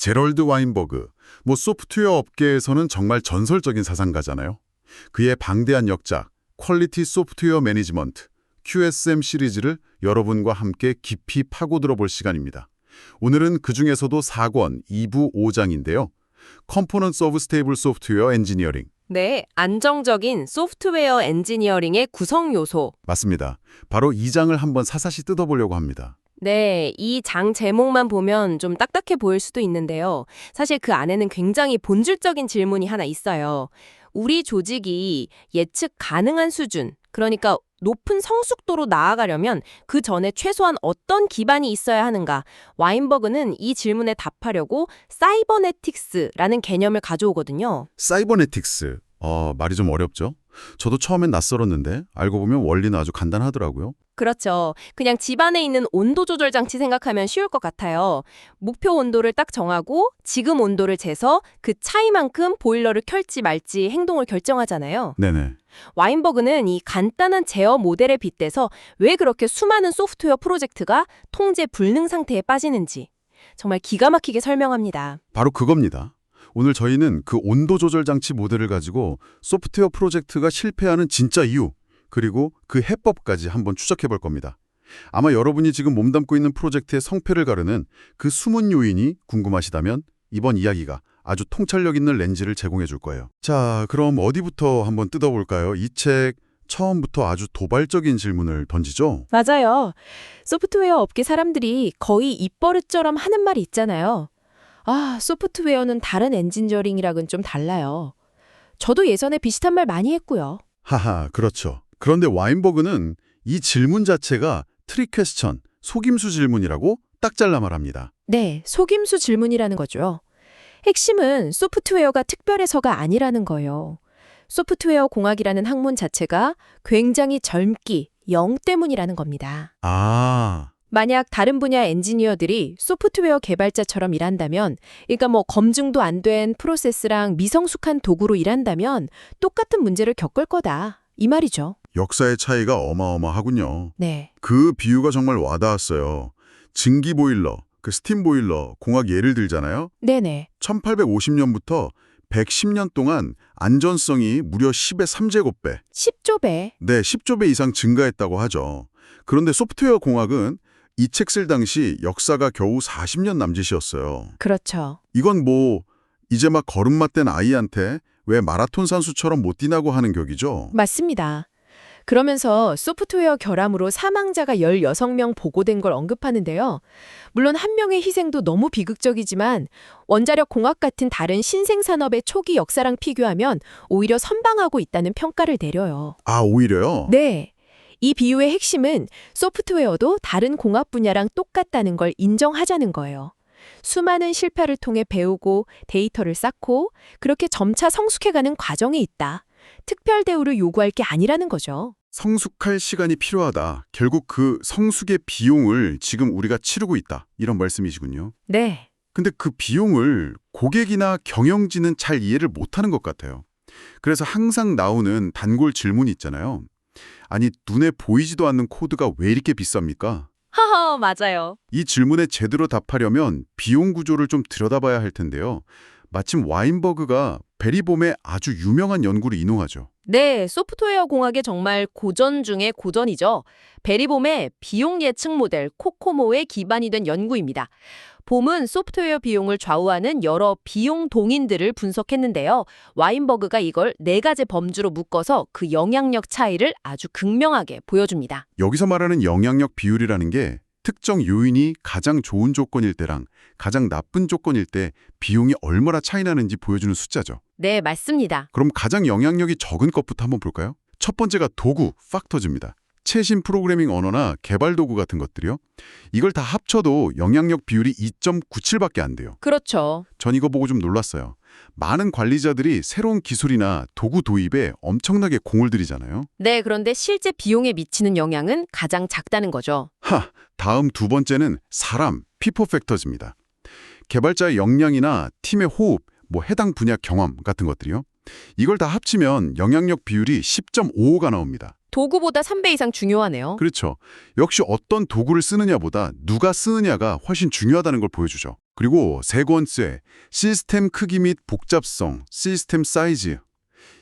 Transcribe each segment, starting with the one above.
제럴드 와인버그, 소프트웨어 업계에서는 정말 전설적인 사상가잖아요. 그의 방대한 역작, 퀄리티 소프트웨어 매니지먼트, QSM 시리즈를 여러분과 함께 깊이 파고들어 볼 시간입니다. 오늘은 그중에서도 4권 2부 5장인데요. Components of Stable Software Engineering. 네, 안정적인 소프트웨어 엔지니어링의 구성 요소. 맞습니다. 바로 이 장을 한번 사사시 뜯어보려고 합니다. 네, 이 장 제목만 보면 좀 딱딱해 보일 수도 있는데요. 사실 그 안에는 굉장히 본질적인 질문이 하나 있어요. 우리 조직이 예측 가능한 수준, 그러니까 높은 성숙도로 나아가려면 그 전에 최소한 어떤 기반이 있어야 하는가? 와인버그는 이 질문에 답하려고 사이버네틱스라는 개념을 가져오거든요. 사이버네틱스. 말이 좀 어렵죠? 저도 처음엔 낯설었는데 알고 보면 원리는 아주 간단하더라고요. 그렇죠. 그냥 집 안에 있는 온도 조절 장치 생각하면 쉬울 것 같아요. 목표 온도를 딱 정하고 지금 온도를 재서 그 차이만큼 보일러를 켤지 말지 행동을 결정하잖아요. 네네. 와인버그는 이 간단한 제어 모델에 빗대서 왜 그렇게 수많은 소프트웨어 프로젝트가 통제 불능 상태에 빠지는지 정말 기가 막히게 설명합니다. 바로 그겁니다. 오늘 저희는 그 온도 조절 장치 모델을 가지고 소프트웨어 프로젝트가 실패하는 진짜 이유, 그리고 그 해법까지 한번 추적해 볼 겁니다. 아마 여러분이 지금 몸담고 있는 프로젝트의 성패를 가르는 그 숨은 요인이 궁금하시다면 이번 이야기가 아주 통찰력 있는 렌즈를 제공해 줄 거예요. 자, 그럼 어디부터 한번 뜯어볼까요? 이 책 처음부터 아주 도발적인 질문을 던지죠? 맞아요. 소프트웨어 업계 사람들이 거의 입버릇처럼 하는 말이 있잖아요. 소프트웨어는 다른 엔지니어링이랑은 좀 달라요. 저도 예전에 비슷한 말 많이 했고요. 하하, 그렇죠. 그런데 와인버그는 이 질문 자체가 트릭 퀘스천, 속임수 질문이라고 딱 잘라 말합니다. 네, 속임수 질문이라는 거죠. 핵심은 소프트웨어가 특별해서가 아니라는 거예요. 소프트웨어 공학이라는 학문 자체가 굉장히 젊기, 영 때문이라는 겁니다. 아, 만약 다른 분야 엔지니어들이 소프트웨어 개발자처럼 일한다면, 그러니까 검증도 안 된 프로세스랑 미성숙한 도구로 일한다면 똑같은 문제를 겪을 거다. 이 말이죠. 역사의 차이가 어마어마하군요. 네. 그 비유가 정말 와닿았어요. 증기 보일러, 그 스팀 보일러, 공학 예를 들잖아요. 네네. 1850년부터 110년 동안 안전성이 무려 10의 3제곱배, 10조배. 네, 10조배 이상 증가했다고 하죠. 그런데 소프트웨어 공학은 이 책 쓸 당시 역사가 겨우 40년 남짓이었어요. 그렇죠. 이건 이제 막 걸음마 뗀 아이한테 왜 마라톤 선수처럼 못 뛰나고 하는 격이죠. 맞습니다. 그러면서 소프트웨어 결함으로 사망자가 16명 보고된 걸 언급하는데요. 물론 한 명의 희생도 너무 비극적이지만 원자력 공학 같은 다른 신생산업의 초기 역사랑 비교하면 오히려 선방하고 있다는 평가를 내려요. 아, 오히려요? 네. 이 비유의 핵심은 소프트웨어도 다른 공학 분야랑 똑같다는 걸 인정하자는 거예요. 수많은 실패를 통해 배우고 데이터를 쌓고 그렇게 점차 성숙해가는 과정이 있다. 특별 대우를 요구할 게 아니라는 거죠. 성숙할 시간이 필요하다. 결국 그 성숙의 비용을 지금 우리가 치르고 있다. 이런 말씀이시군요. 네. 근데 그 비용을 고객이나 경영진은 잘 이해를 못하는 것 같아요. 그래서 항상 나오는 단골 질문이 있잖아요. 아니, 눈에 보이지도 않는 코드가 왜 이렇게 비쌉니까? 하하, 맞아요. 이 질문에 제대로 답하려면 비용 구조를 좀 들여다봐야 할 텐데요. 마침 와인버그가 베리봄의 아주 유명한 연구를 인용하죠. 네, 소프트웨어 공학의 정말 고전 중의 고전이죠. 베리봄의 비용 예측 모델 코코모에 기반이 된 연구입니다. 봄은 소프트웨어 비용을 좌우하는 여러 비용 동인들을 분석했는데요. 와인버그가 이걸 4가지 범주로 묶어서 그 영향력 차이를 아주 극명하게 보여줍니다. 여기서 말하는 영향력 비율이라는 게 특정 요인이 가장 좋은 조건일 때랑 가장 나쁜 조건일 때 비용이 얼마나 차이 나는지 보여주는 숫자죠. 네, 맞습니다. 그럼 가장 영향력이 적은 것부터 한번 볼까요? 첫 번째가 도구, factors입니다. 최신 프로그래밍 언어나 개발 도구 같은 것들이요. 이걸 다 합쳐도 영향력 비율이 2.97밖에 안 돼요. 그렇죠. 전 이거 보고 좀 놀랐어요. 많은 관리자들이 새로운 기술이나 도구 도입에 엄청나게 공을 들이잖아요. 네, 그런데 실제 비용에 미치는 영향은 가장 작다는 거죠. 다음 두 번째는 사람, people factors입니다. 개발자의 역량이나 팀의 호흡, 해당 분야 경험 같은 것들이요. 이걸 다 합치면 영향력 비율이 10.55가 나옵니다. 도구보다 3배 이상 중요하네요. 그렇죠. 역시 어떤 도구를 쓰느냐보다 누가 쓰느냐가 훨씬 중요하다는 걸 보여주죠. 그리고 세 번째, 시스템 크기 및 복잡성, 시스템 사이즈.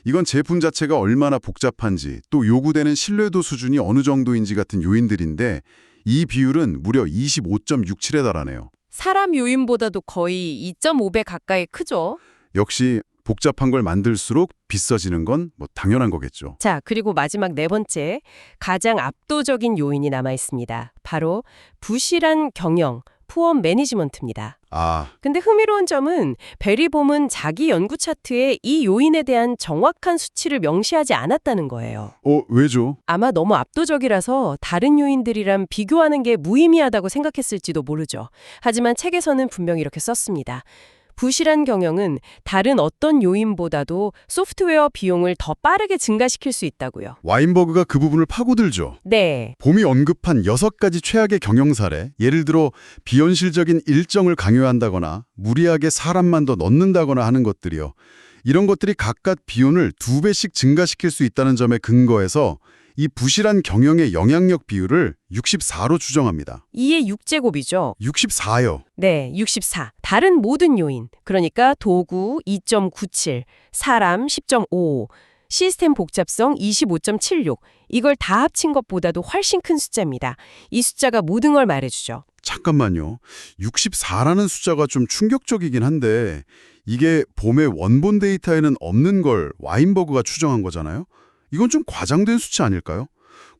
이건 제품 자체가 얼마나 복잡한지, 또 요구되는 신뢰도 수준이 어느 정도인지 같은 요인들인데 이 비율은 무려 25.67에 달하네요. 사람 요인보다도 거의 2.5배 가까이 크죠. 역시 복잡한 걸 만들수록 비싸지는 건 뭐 당연한 거겠죠. 자, 그리고 마지막 네 번째, 가장 압도적인 요인이 남아 있습니다. 바로 부실한 경영, 푸어 매니지먼트입니다. 아, 근데 흥미로운 점은 베리봄은 자기 연구 차트에 이 요인에 대한 정확한 수치를 명시하지 않았다는 거예요. 왜죠? 아마 너무 압도적이라서 다른 요인들이랑 비교하는 게 무의미하다고 생각했을지도 모르죠. 하지만 책에서는 분명히 이렇게 썼습니다. 부실한 경영은 다른 어떤 요인보다도 소프트웨어 비용을 더 빠르게 증가시킬 수 있다고요. 와인버그가 그 부분을 파고들죠. 네. 봄이 언급한 6가지 최악의 경영 사례, 예를 들어 비현실적인 일정을 강요한다거나 무리하게 사람만 더 넣는다거나 하는 것들이요. 이런 것들이 각각 비용을 2배씩 증가시킬 수 있다는 점에 근거해서 이 부실한 경영의 영향력 비율을 64로 추정합니다. 2의 6제곱이죠. 64요. 네, 64. 다른 모든 요인, 그러니까 도구 2.97, 사람 10.55, 시스템 복잡성 25.76, 이걸 다 합친 것보다도 훨씬 큰 숫자입니다. 이 숫자가 모든 걸 말해주죠. 잠깐만요. 64라는 숫자가 좀 충격적이긴 한데 이게 봄의 원본 데이터에는 없는 걸 와인버그가 추정한 거잖아요? 이건 좀 과장된 수치 아닐까요?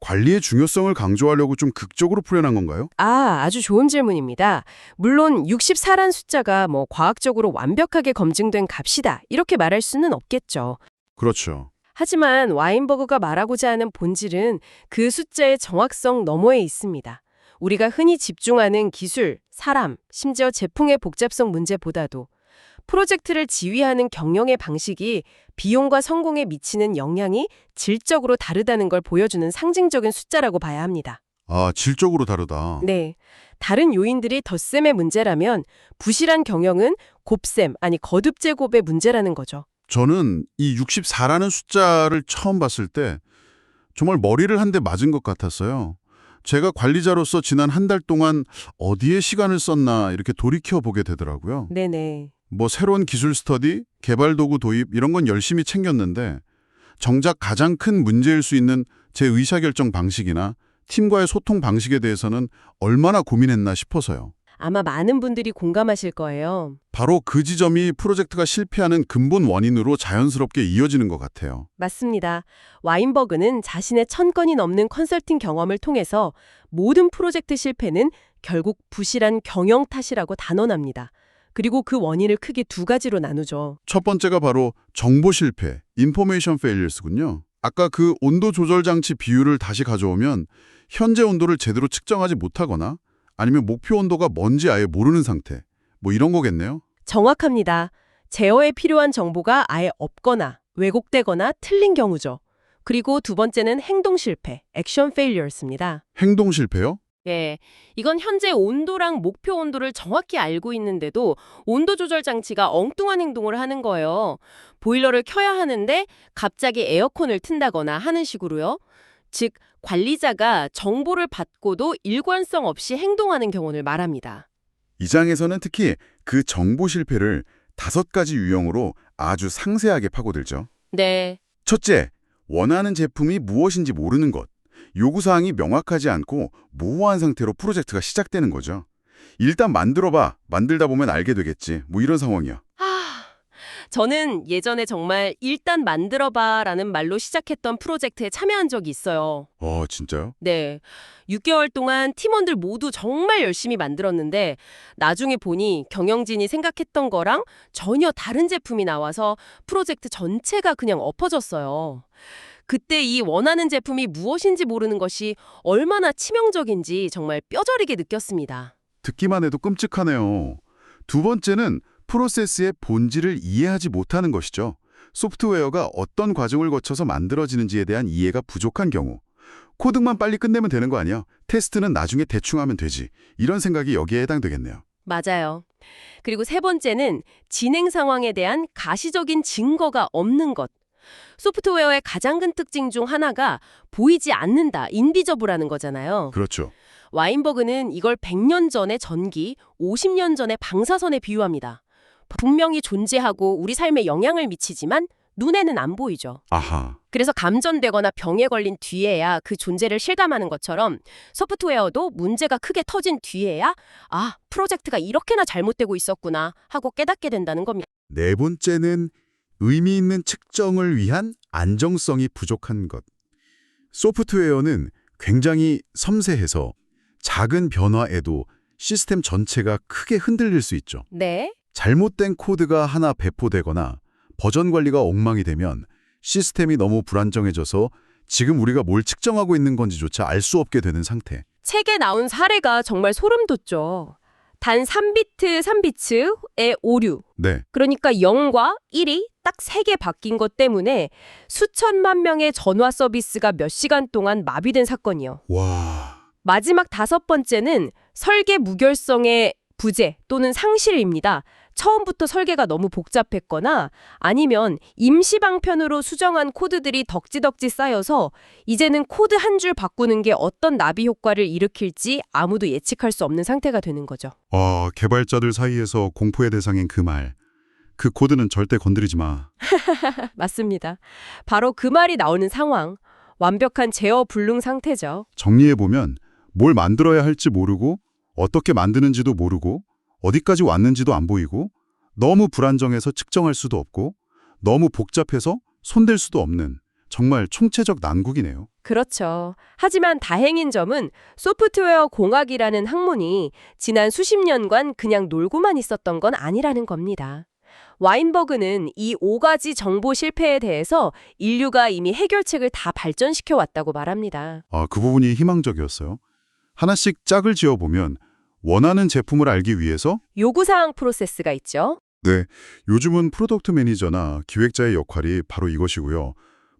관리의 중요성을 강조하려고 좀 극적으로 풀어낸 건가요? 아주 좋은 질문입니다. 물론 64란 숫자가 과학적으로 완벽하게 검증된 값이다, 이렇게 말할 수는 없겠죠. 그렇죠. 하지만 와인버그가 말하고자 하는 본질은 그 숫자의 정확성 너머에 있습니다. 우리가 흔히 집중하는 기술, 사람, 심지어 제품의 복잡성 문제보다도 프로젝트를 지휘하는 경영의 방식이 비용과 성공에 미치는 영향이 질적으로 다르다는 걸 보여주는 상징적인 숫자라고 봐야 합니다. 아, 질적으로 다르다. 네. 다른 요인들이 덧셈의 문제라면 부실한 경영은 곱셈, 아니 거듭제곱의 문제라는 거죠. 저는 이 64라는 숫자를 처음 봤을 때 정말 머리를 한 대 맞은 것 같았어요. 제가 관리자로서 지난 한 달 동안 어디에 시간을 썼나 이렇게 돌이켜보게 되더라고요. 네네. 뭐 새로운 기술 스터디, 개발 도구 도입 이런 건 열심히 챙겼는데 정작 가장 큰 문제일 수 있는 제 의사결정 방식이나 팀과의 소통 방식에 대해서는 얼마나 고민했나 싶어서요. 아마 많은 분들이 공감하실 거예요. 바로 그 지점이 프로젝트가 실패하는 근본 원인으로 자연스럽게 이어지는 것 같아요. 맞습니다. 와인버그는 자신의 1000건이 넘는 컨설팅 경험을 통해서 모든 프로젝트 실패는 결국 부실한 경영 탓이라고 단언합니다. 그리고 그 원인을 크게 두 가지로 나누죠. 첫 번째가 바로 정보 실패, information failures군요. 아까 그 온도 조절 장치 비율을 다시 가져오면 현재 온도를 제대로 측정하지 못하거나 아니면 목표 온도가 뭔지 아예 모르는 상태, 뭐 이런 거겠네요. 정확합니다. 제어에 필요한 정보가 아예 없거나 왜곡되거나 틀린 경우죠. 그리고 두 번째는 행동 실패, 액션 페일리어였습니다. 행동 실패요? 예, 이건 현재 온도랑 목표 온도를 정확히 알고 있는데도 온도 조절 장치가 엉뚱한 행동을 하는 거예요. 보일러를 켜야 하는데 갑자기 에어컨을 튼다거나 하는 식으로요. 즉, 관리자가 정보를 받고도 일관성 없이 행동하는 경우를 말합니다. 이 장에서는 특히 그 정보 실패를 5가지 유형으로 아주 상세하게 파고들죠. 네, 첫째, 원하는 제품이 무엇인지 모르는 것. 요구사항이 명확하지 않고 모호한 상태로 프로젝트가 시작되는 거죠. 일단 만들어봐. 만들다 보면 알게 되겠지. 뭐 이런 상황이야. 저는 예전에 정말 일단 만들어봐라는 말로 시작했던 프로젝트에 참여한 적이 있어요. 진짜요? 네, 6개월 동안 팀원들 모두 정말 열심히 만들었는데 나중에 보니 경영진이 생각했던 거랑 전혀 다른 제품이 나와서 프로젝트 전체가 그냥 엎어졌어요. 그때 이 원하는 제품이 무엇인지 모르는 것이 얼마나 치명적인지 정말 뼈저리게 느꼈습니다. 듣기만 해도 끔찍하네요. 두 번째는 프로세스의 본질을 이해하지 못하는 것이죠. 소프트웨어가 어떤 과정을 거쳐서 만들어지는지에 대한 이해가 부족한 경우. 코딩만 빨리 끝내면 되는 거 아니야? 테스트는 나중에 대충 하면 되지. 이런 생각이 여기에 해당되겠네요. 맞아요. 그리고 세 번째는 진행 상황에 대한 가시적인 증거가 없는 것. 소프트웨어의 가장 큰 특징 중 하나가 보이지 않는다, 인비저블하는 거잖아요. 그렇죠. 와인버그는 이걸 100년 전의 전기, 50년 전의 방사선에 비유합니다. 분명히 존재하고 우리 삶에 영향을 미치지만 눈에는 안 보이죠. 아하. 그래서 감전되거나 병에 걸린 뒤에야 그 존재를 실감하는 것처럼 소프트웨어도 문제가 크게 터진 뒤에야 아, 프로젝트가 이렇게나 잘못되고 있었구나 하고 깨닫게 된다는 겁니다. 네 번째는 의미 있는 측정을 위한 안정성이 부족한 것. 소프트웨어는 굉장히 섬세해서 작은 변화에도 시스템 전체가 크게 흔들릴 수 있죠. 네. 잘못된 코드가 하나 배포되거나 버전 관리가 엉망이 되면 시스템이 너무 불안정해져서 지금 우리가 뭘 측정하고 있는 건지조차 알 수 없게 되는 상태. 책에 나온 사례가 정말 소름 돋죠. 단 3비트의 오류. 네. 그러니까 0과 1이 딱 3개 바뀐 것 때문에 수천만 명의 전화 서비스가 몇 시간 동안 마비된 사건이요. 와. 마지막 5번째는 설계 무결성의 부재 또는 상실입니다. 처음부터 설계가 너무 복잡했거나 아니면 임시 방편으로 수정한 코드들이 덕지덕지 쌓여서 이제는 코드 한 줄 바꾸는 게 어떤 나비 효과를 일으킬지 아무도 예측할 수 없는 상태가 되는 거죠. 개발자들 사이에서 공포의 대상인 그 말. 그 코드는 절대 건드리지 마. 맞습니다. 바로 그 말이 나오는 상황. 완벽한 제어 불능 상태죠. 정리해보면 뭘 만들어야 할지 모르고 어떻게 만드는지도 모르고 어디까지 왔는지도 안 보이고 너무 불안정해서 측정할 수도 없고 너무 복잡해서 손댈 수도 없는 정말 총체적 난국이네요. 그렇죠. 하지만 다행인 점은 소프트웨어 공학이라는 학문이 지난 수십 년간 그냥 놀고만 있었던 건 아니라는 겁니다. 와인버그는 이 5가지 정보 실패에 대해서 인류가 이미 해결책을 다 발전시켜 왔다고 말합니다. 그 부분이 희망적이었어요. 하나씩 짝을 지어보면 원하는 제품을 알기 위해서 요구사항 프로세스가 있죠. 네, 요즘은 프로덕트 매니저나 기획자의 역할이 바로 이것이고요.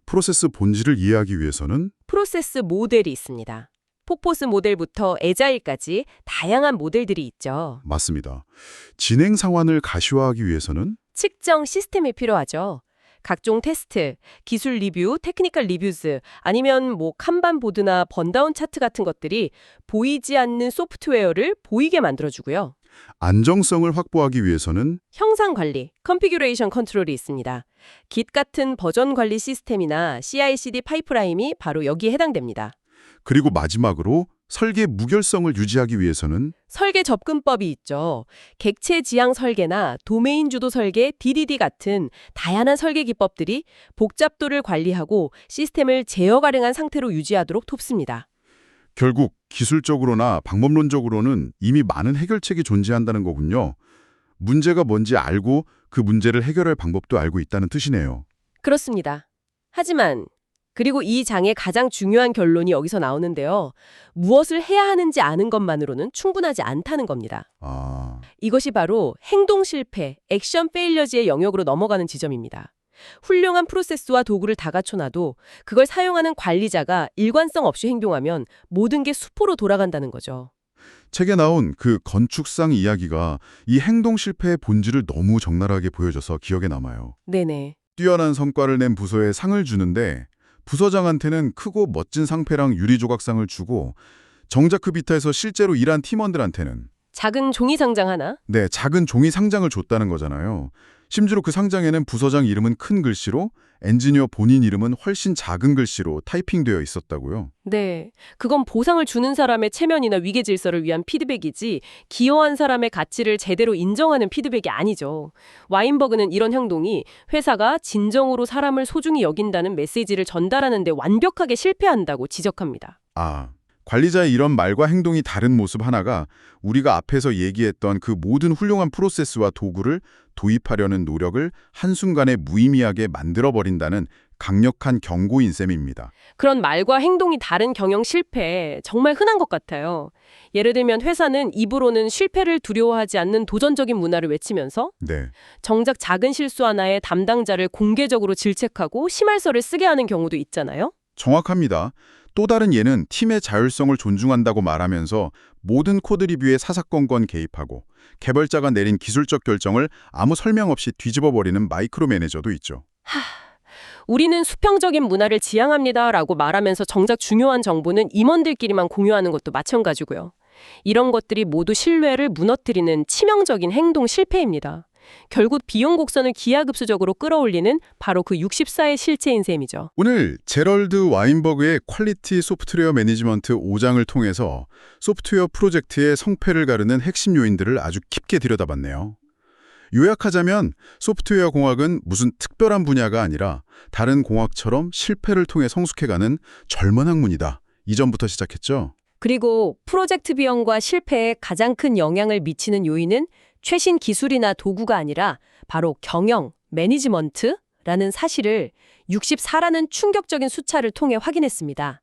프로세스 본질을 이해하기 위해서는 프로세스 모델이 있습니다. 폭포스 모델부터 애자일까지 다양한 모델들이 있죠. 맞습니다. 진행 상황을 가시화하기 위해서는 측정 시스템이 필요하죠. 각종 테스트, 기술 리뷰, 테크니컬 리뷰즈, 아니면 칸반 보드나 번다운 차트 같은 것들이 보이지 않는 소프트웨어를 보이게 만들어주고요. 안정성을 확보하기 위해서는 형상 관리, 컨피규레이션 컨트롤이 있습니다. Git 같은 버전 관리 시스템이나 CI/CD 파이프라인이 바로 여기에 해당됩니다. 그리고 마지막으로 설계 무결성을 유지하기 위해서는 설계 접근법이 있죠. 객체 지향 설계나 도메인 주도 설계, DDD 같은 다양한 설계 기법들이 복잡도를 관리하고 시스템을 제어 가능한 상태로 유지하도록 돕습니다. 결국 기술적으로나 방법론적으로는 이미 많은 해결책이 존재한다는 거군요. 문제가 뭔지 알고 그 문제를 해결할 방법도 알고 있다는 뜻이네요. 그렇습니다. 하지만 그리고 이 장의 가장 중요한 결론이 여기서 나오는데요. 무엇을 해야 하는지 아는 것만으로는 충분하지 않다는 겁니다. 이것이 바로 행동 실패, 액션 페일러지의 영역으로 넘어가는 지점입니다. 훌륭한 프로세스와 도구를 다 갖춰놔도 그걸 사용하는 관리자가 일관성 없이 행동하면 모든 게 수포로 돌아간다는 거죠. 책에 나온 그 건축상 이야기가 이 행동 실패의 본질을 너무 적나라하게 보여줘서 기억에 남아요. 네네. 뛰어난 성과를 낸 부서에 상을 주는데 부서장한테는 크고 멋진 상패랑 유리조각상을 주고 정작 그 비타에서 실제로 일한 팀원들한테는 작은 종이 상장 하나? 네, 작은 종이 상장을 줬다는 거잖아요. 심지어 그 상장에는 부서장 이름은 큰 글씨로 엔지니어 본인 이름은 훨씬 작은 글씨로 타이핑되어 있었다고요. 네. 그건 보상을 주는 사람의 체면이나 위계 질서를 위한 피드백이지 기여한 사람의 가치를 제대로 인정하는 피드백이 아니죠. 와인버그는 이런 행동이 회사가 진정으로 사람을 소중히 여긴다는 메시지를 전달하는 데 완벽하게 실패한다고 지적합니다. 관리자의 이런 말과 행동이 다른 모습 하나가 우리가 앞에서 얘기했던 그 모든 훌륭한 프로세스와 도구를 도입하려는 노력을 한순간에 무의미하게 만들어버린다는 강력한 경고인 셈입니다. 그런 말과 행동이 다른 경영 실패, 정말 흔한 것 같아요. 예를 들면 회사는 입으로는 실패를 두려워하지 않는 도전적인 문화를 외치면서 네, 정작 작은 실수 하나에 담당자를 공개적으로 질책하고 심할서를 쓰게 하는 경우도 있잖아요. 정확합니다. 또 다른 예는 팀의 자율성을 존중한다고 말하면서 모든 코드 리뷰에 사사건건 개입하고 개발자가 내린 기술적 결정을 아무 설명 없이 뒤집어버리는 마이크로 매니저도 있죠. 우리는 수평적인 문화를 지향합니다라고 말하면서 정작 중요한 정보는 임원들끼리만 공유하는 것도 마찬가지고요. 이런 것들이 모두 신뢰를 무너뜨리는 치명적인 행동 실패입니다. 결국 비용 곡선을 기하급수적으로 끌어올리는 바로 그 64의 실체인 셈이죠. 오늘 제럴드 와인버그의 퀄리티 소프트웨어 매니지먼트 5장을 통해서 소프트웨어 프로젝트의 성패를 가르는 핵심 요인들을 아주 깊게 들여다봤네요. 요약하자면 소프트웨어 공학은 무슨 특별한 분야가 아니라 다른 공학처럼 실패를 통해 성숙해가는 젊은 학문이다. 이전부터 시작했죠. 그리고 프로젝트 비용과 실패에 가장 큰 영향을 미치는 요인은 최신 기술이나 도구가 아니라 바로 경영, 매니지먼트라는 사실을 64라는 충격적인 숫자를 통해 확인했습니다.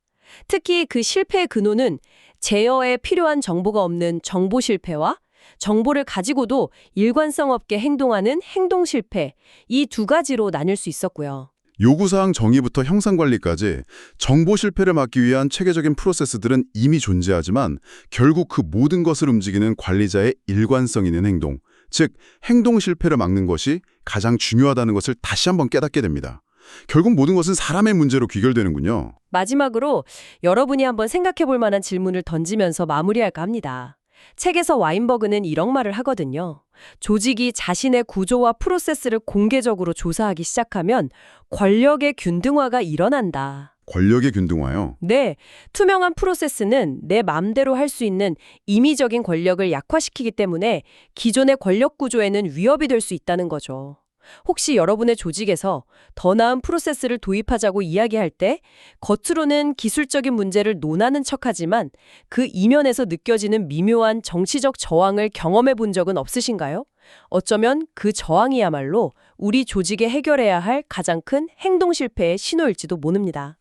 특히 그 실패의 근원은 제어에 필요한 정보가 없는 정보 실패와 정보를 가지고도 일관성 없게 행동하는 행동 실패, 이 두 가지로 나뉠 수 있었고요. 요구사항 정의부터 형상관리까지 정보 실패를 막기 위한 체계적인 프로세스들은 이미 존재하지만 결국 그 모든 것을 움직이는 관리자의 일관성 있는 행동, 즉 행동 실패를 막는 것이 가장 중요하다는 것을 다시 한번 깨닫게 됩니다. 결국 모든 것은 사람의 문제로 귀결되는군요. 마지막으로 여러분이 한번 생각해 볼 만한 질문을 던지면서 마무리할까 합니다. 책에서 와인버그는 이런 말을 하거든요. 조직이 자신의 구조와 프로세스를 공개적으로 조사하기 시작하면 권력의 균등화가 일어난다. 권력의 균등화요. 네, 투명한 프로세스는 내 맘대로 할 수 있는 임의적인 권력을 약화시키기 때문에 기존의 권력 구조에는 위협이 될 수 있다는 거죠. 혹시 여러분의 조직에서 더 나은 프로세스를 도입하자고 이야기할 때 겉으로는 기술적인 문제를 논하는 척하지만 그 이면에서 느껴지는 미묘한 정치적 저항을 경험해 본 적은 없으신가요? 어쩌면 그 저항이야말로 우리 조직에 해결해야 할 가장 큰 행동 실패의 신호일지도 모릅니다.